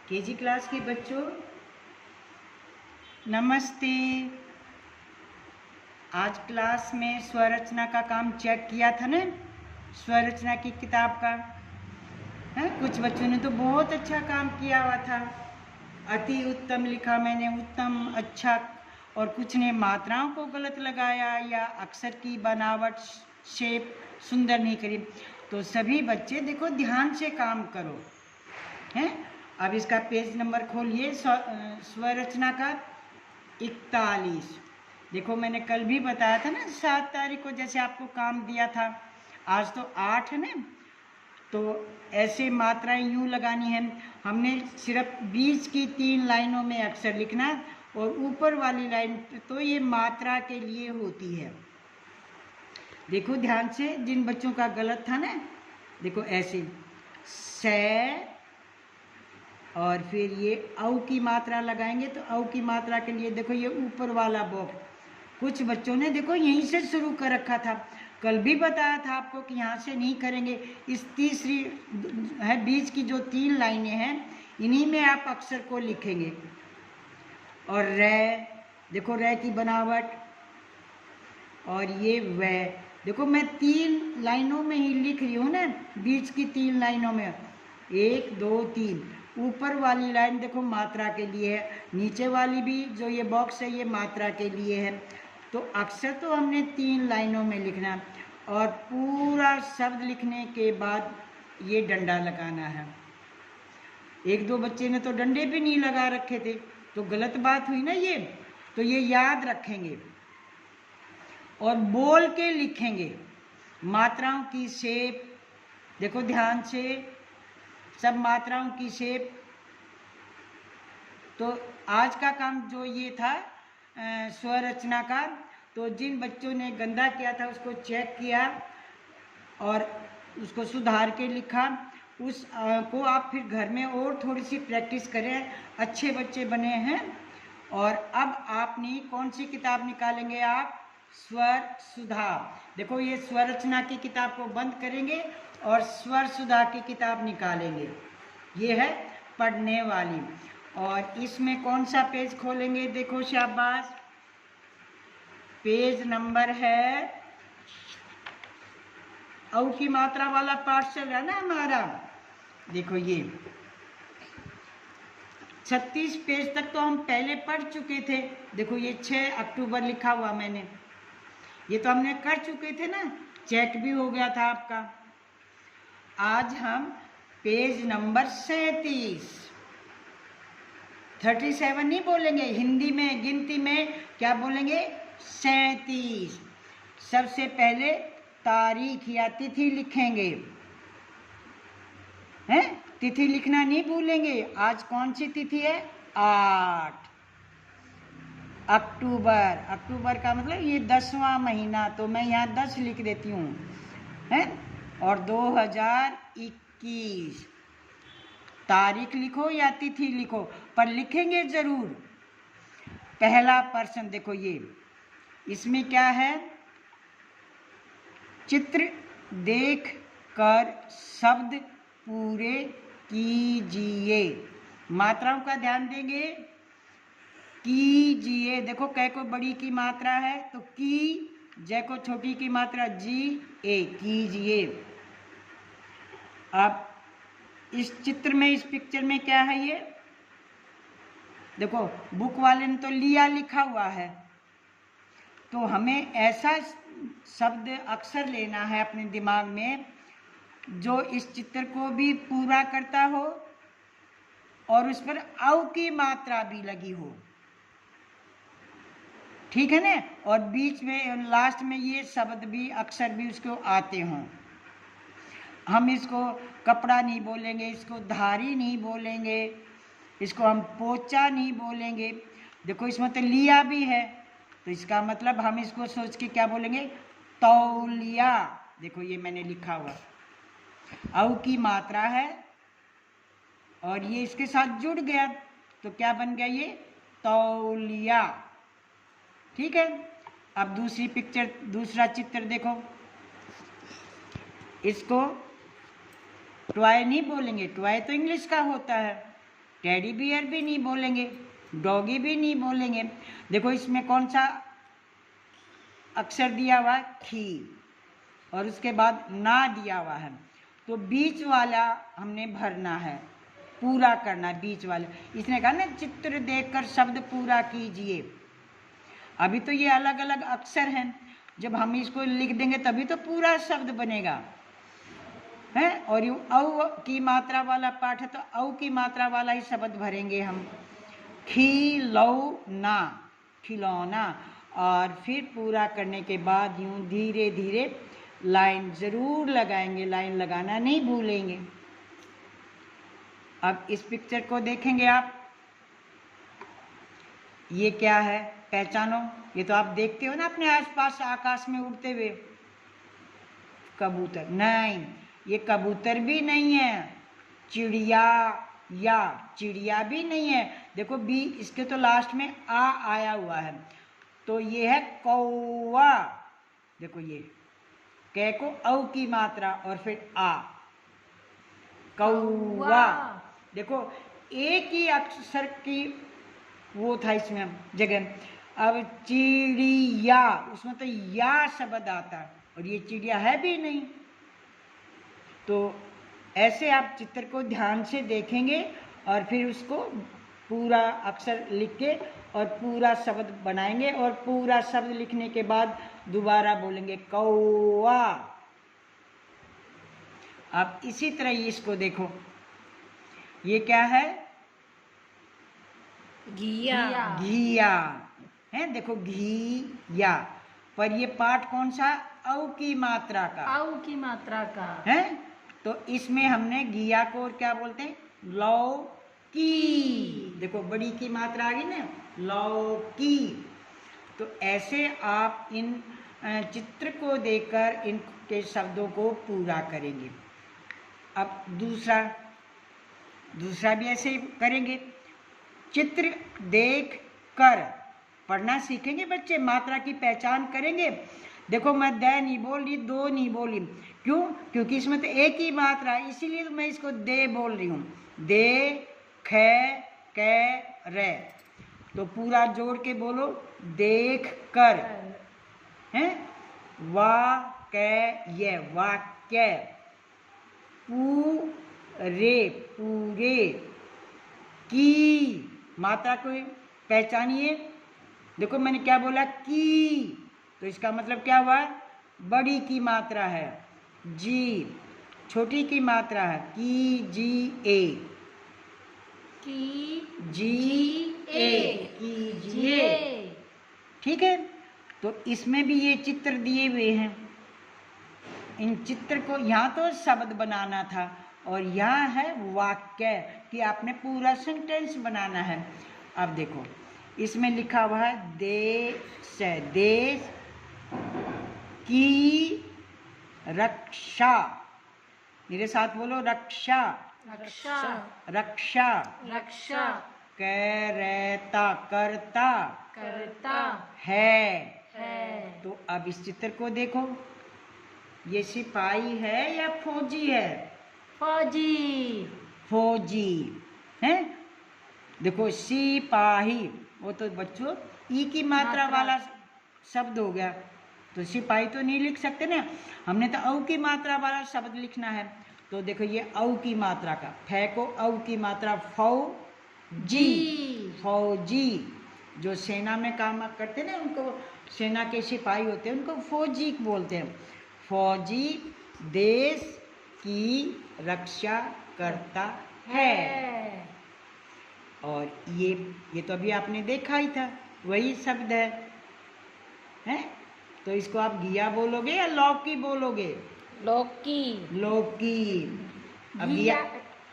KG class के बच्चों नमस्ते। आज क्लास में स्वरचना का काम चेक किया था ना, स्वरचना की किताब का है। कुछ बच्चों ने तो बहुत अच्छा काम किया हुआ था, अति उत्तम लिखा मैंने, उत्तम, अच्छा। और कुछ ने मात्राओं को गलत लगाया या अक्षर की बनावट शेप सुंदर नहीं करी। तो सभी बच्चे देखो ध्यान से काम करो हैं। अब इसका पेज नंबर खोलिए, स्वरचना का 41। देखो मैंने कल भी बताया था ना 7 तारीख को जैसे आपको काम दिया था, आज तो 8 है ना। तो ऐसे मात्राएं यूं लगानी है। हमने सिर्फ बीच की 3 लाइनों में अक्षर लिखना और ऊपर वाली लाइन तो ये मात्रा के लिए होती है। देखो ध्यान से, जिन बच्चों का गलत था ना, देखो ऐसे से और फिर ये औ की मात्रा लगाएंगे तो औ की मात्रा के लिए देखो ये ऊपर वाला बॉक्स। कुछ बच्चों ने देखो यहीं से शुरू कर रखा था, कल भी बताया था आपको कि यहाँ से नहीं करेंगे। इस तीसरी है बीच की जो 3 लाइनें हैं इन्हीं में आप अक्षर को लिखेंगे। और रे, देखो रे की बनावट, और ये वे, देखो मैं 3 लाइनों में ही लिख रही हूँ ना, बीच की 3 लाइनों में 1 2 3। ऊपर वाली लाइन देखो मात्रा के लिए है, नीचे वाली भी जो ये बॉक्स है ये मात्रा के लिए है। तो अक्षर तो हमने 3 लाइनों में लिखना है और पूरा शब्द लिखने के बाद ये डंडा लगाना है। 1-2 बच्चे ने तो डंडे भी नहीं लगा रखे थे, तो गलत बात हुई ना ये। तो ये याद रखेंगे और बोल के लिखेंगे। मात्राओं की शेप देखो ध्यान से, सब मात्राओं की शेप। तो आज का काम जो ये था स्वरचना का, तो जिन बच्चों ने गंदा किया था उसको चेक किया और उसको सुधार के लिखा, उस को आप फिर घर में और थोड़ी सी प्रैक्टिस करें, अच्छे बच्चे बने हैं। और अब आपने कौन सी किताब निकालेंगे आप? स्वर सुधा। देखो ये स्वरचना की किताब को बंद करेंगे और स्वर सुधा की किताब निकालेंगे, ये है पढ़ने वाली। और इसमें कौन सा पेज खोलेंगे? देखो शाबाश, पेज नंबर है औ की मात्रा वाला पाठ चल रहा है ना हमारा। देखो ये 36 पेज तक तो हम पहले पढ़ चुके थे। देखो ये 6 अक्टूबर लिखा हुआ मैंने, ये तो हमने कर चुके थे ना, चेक भी हो गया था आपका। आज हम पेज नंबर 37 नहीं बोलेंगे, हिंदी में गिनती में क्या बोलेंगे? 37। सबसे पहले तारीख या तिथि लिखेंगे हैं, तिथि लिखना नहीं भूलेंगे। आज कौन सी तिथि है? 8 अक्टूबर। अक्टूबर का मतलब ये 10वां महीना, तो मैं यहाँ 10 लिख देती हूँ हैं। और 2021 तारीख लिखो या तिथि लिखो, पर लिखेंगे जरूर। पहला प्रश्न देखो ये, इसमें क्या है? चित्र देख कर शब्द पूरे कीजिए। मात्राओं का ध्यान देंगे। कीजिए, देखो कै को बड़ी की मात्रा है तो की, जय को छोटी की मात्रा जी ए, कीजिए। अब इस चित्र में, इस पिक्चर में क्या है ये? देखो बुक वाले ने तो लिया लिखा हुआ है, तो हमें ऐसा शब्द अक्षर लेना है अपने दिमाग में जो इस चित्र को भी पूरा करता हो और उस पर औ की मात्रा भी लगी हो, ठीक है ना। और बीच में लास्ट में ये शब्द भी, अक्षर भी उसको आते हों। हम इसको कपड़ा नहीं बोलेंगे, इसको धारी नहीं बोलेंगे, इसको हम पोचा नहीं बोलेंगे। देखो इसमें तो लिया भी है, तो इसका मतलब हम इसको सोच के क्या बोलेंगे? तौलिया। देखो ये मैंने लिखा हुआ, औ की मात्रा है और ये इसके साथ जुड़ गया तो क्या बन गया? ये तौलिया, ठीक है। अब दूसरी पिक्चर, दूसरा चित्र देखो, इसको टॉय नहीं बोलेंगे, टॉय तो इंग्लिश का होता है, टेडी बियर भी नहीं बोलेंगे, डॉगी भी नहीं बोलेंगे। देखो इसमें कौन सा अक्षर दिया हुआ है? खी, और उसके बाद ना दिया हुआ है, तो बीच वाला हमने भरना है, पूरा करना बीच वाला। इसने कहा ना चित्र देखकर शब्द पूरा कीजिए। अभी तो ये अलग अलग अक्षर हैं, जब हम इसको लिख देंगे तभी तो पूरा शब्द बनेगा है। और यू औ की मात्रा वाला पाठ है तो औ की मात्रा वाला ही शब्द भरेंगे हम। खिलौना, खिलौना। और फिर पूरा करने के बाद यूं धीरे धीरे लाइन जरूर लगाएंगे, लाइन लगाना नहीं भूलेंगे। अब इस पिक्चर को देखेंगे आप, ये क्या है पहचानो। ये तो आप देखते हो ना अपने आसपास आकाश में उड़ते हुए कबूतर। नहीं, ये कबूतर भी नहीं है, चिड़िया या चिड़िया भी नहीं है। देखो बी, इसके तो लास्ट में आ आया हुआ है, तो ये है कौवा। देखो ये कै को औ की मात्रा और फिर आ, कौवा। देखो एक ही अक्षर की वो था इसमें जगह। अब चिड़िया, उसमें तो या शब्द आता और ये चिड़िया है भी नहीं। तो ऐसे आप चित्र को ध्यान से देखेंगे और फिर उसको पूरा अक्षर लिख के और पूरा शब्द बनाएंगे, और पूरा शब्द लिखने के बाद दोबारा बोलेंगे कौवा। अब इसी तरह इसको देखो, ये क्या है? घिया। घिया है। देखो घिया, पर ये पाठ कौन सा? औ की मात्रा का, औ की मात्रा का है। तो इसमें हमने घिया को और क्या बोलते हैं? लौकी। देखो बड़ी की मात्रा आ गई ना, लौकी। तो ऐसे आप इन चित्र को देखकर इनके शब्दों को पूरा करेंगे। अब दूसरा भी ऐसे ही करेंगे। चित्र देख कर पढ़ना सीखेंगे बच्चे, मात्रा की पहचान करेंगे। देखो मैं द नहीं बोल रही, दो नहीं बोल रही, क्यों? क्योंकि इसमें तो एक ही मात्रा है, इसीलिए तो मैं इसको दे बोल रही हूँ। दे, ख, कै, रे। तो पूरा जोड़ के बोलो, देख कर, है। वा, कै, ये, वाक्य। पूरे, पूरे। की मात्रा को पहचानिए। देखो मैंने क्या बोला? की, तो इसका मतलब क्या हुआ? बड़ी की मात्रा है। जी, छोटी की मात्रा है। की, जी, ए। की, जी, ए, कीजिए। ठीक है। तो इसमें भी ये चित्र दिए हुए हैं। इन चित्र को, यहाँ तो शब्द बनाना था और यहाँ है वाक्य कि आपने पूरा सेंटेंस बनाना है। अब देखो इसमें लिखा हुआ है देश, देश की रक्षा। मेरे साथ बोलो, रक्षा, रक्षा, रक्षा। रक्षा। करता, करता, करता है। है। तो अब इस चित्र को देखो, ये सिपाही है या फौजी है? फौजी। फौजी है। देखो सिपाही, वो तो बच्चों ई की मात्रा वाला शब्द हो गया, तो सिपाही तो नहीं लिख सकते ना, हमने तो औ की मात्रा वाला शब्द लिखना है। तो देखो ये औ की मात्रा का, फै को औ की मात्रा, फौजी, फौजी। जो सेना में काम करते ना, उनको सेना के सिपाही होते हैं, उनको फौजी बोलते हैं। फौजी देश की रक्षा करता है। और ये तो अभी आपने देखा ही था, वही शब्द है, हैं? तो इसको आप घिया बोलोगे या लौकी बोलोगे? लौकी। लौकी। अब घिया,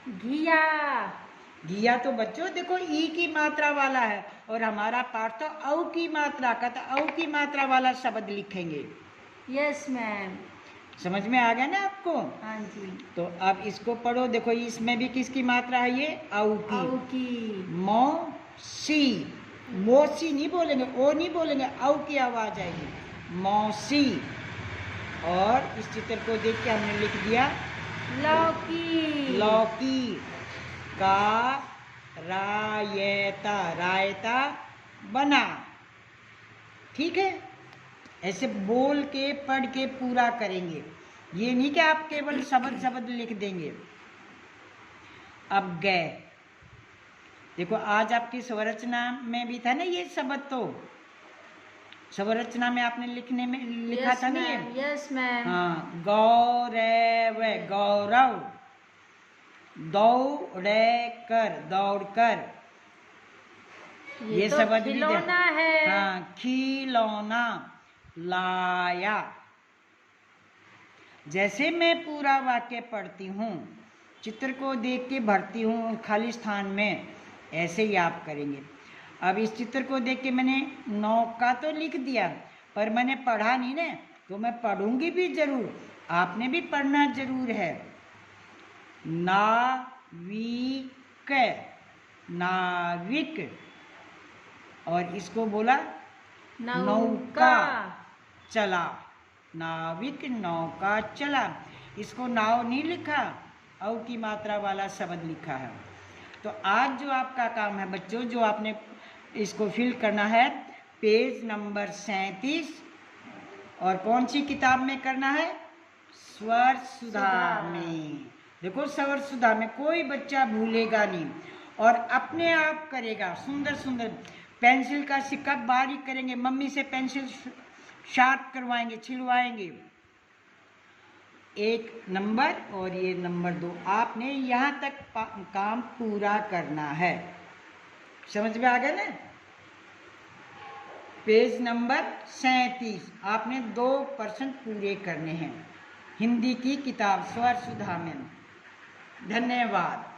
घिया। घिया तो बच्चों देखो ई की मात्रा वाला है, और हमारा पाठ तो औ की मात्रा का, तो औ की मात्रा वाला शब्द लिखेंगे। Yes ma'am. समझ में आ गया ना आपको? हाँ जी। तो अब इसको पढ़ो। देखो इसमें भी किसकी मात्रा है? ये औ की। औ की। मौसी, मौसी नहीं बोलेंगे, ओ नहीं बोलेंगे, औ की आवाज आएगी, मौसी। और इस चित्र को देख के हमने लिख दिया लौकी। लौकी। का रायता, रायता बना। ठीक है, ऐसे बोल के पढ़ के पूरा करेंगे, ये नहीं कि आप केवल शब्द शब्द लिख देंगे। अब गए, देखो आज आपकी स्वरचना में भी था ना ये शब्द, तो स्वरचना में आपने लिखने में लिखा था ना ये। Yes ma'am. हाँ, गौरव, गौरव, दौड़े कर, दौड़ कर, ये तो शब्द भी खिलौना है। हाँ, खिलौना, लाया। जैसे मैं पूरा वाक्य पढ़ती हूँ, चित्र को देख के भरती हूँ खाली स्थान में, ऐसे ही आप करेंगे। अब इस चित्र को देख के मैंने नौका तो लिख दिया, पर मैंने पढ़ा नहीं ना, तो मैं पढ़ूंगी भी जरूर, आपने भी पढ़ना जरूर है। नाविक, नाविक, और इसको बोला नौका चला, नाविक नौका चला। इसको नाव नहीं लिखा, औ की मात्रा वाला शब्द लिखा है। तो आज जो आपका काम है बच्चों, जो आपने इसको फिल करना है पेज नंबर 37, और कौन सी किताब में करना है? स्वर सुधा में। देखो स्वर सुधा में कोई बच्चा भूलेगा नहीं, और अपने आप करेगा। सुंदर सुंदर पेंसिल का सिक्का बारीक करेंगे, मम्मी से पेंसिल शार्प करवाएंगे, छिलवाएंगे। 1 नंबर और ये नंबर 2, आपने यहाँ तक काम पूरा करना है। समझ में आ गया ना? पेज नंबर 37 आपने 2% पूरे करने हैं हिंदी की किताब स्वर सुधा में। धन्यवाद।